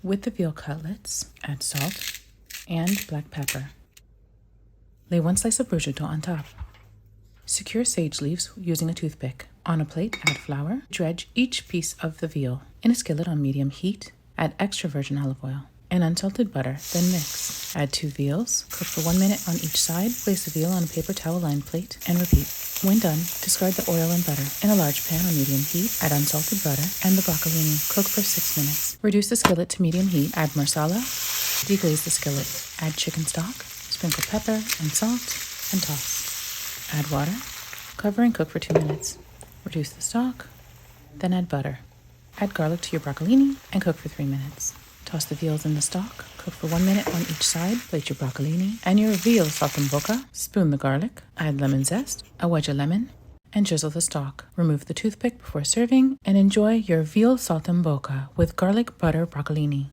With the veal cutlets, add salt and black pepper. Lay 1 slice of prosciutto on top. Secure sage leaves using a toothpick. On a plate, add flour. Dredge each piece of the veal. In a skillet on medium heat, add extra virgin olive oil and unsalted butter, then mix. Add 2 veals. Cook for 1 minute on each side. Place the veal on a paper towel-lined plate and repeat. When done, discard the oil and butter. In a large pan on medium heat, add unsalted butter and the broccolini. Cook for 6 minutes. Reduce the skillet to medium heat. Add marsala. Deglaze the skillet. Add chicken stock. Sprinkle pepper and salt and toss. Add water. Cover and cook for 2 minutes. Reduce the stock. Then add butter. Add garlic to your broccolini and cook for 3 minutes. Toss the veals in the stock. Cook for 1 minute on each side. Plate your broccolini and your veal saltimbocca. Spoon the garlic. Add lemon zest, a wedge of lemon, and drizzle the stock. Remove the toothpick before serving and enjoy your veal saltimbocca with garlic butter broccolini.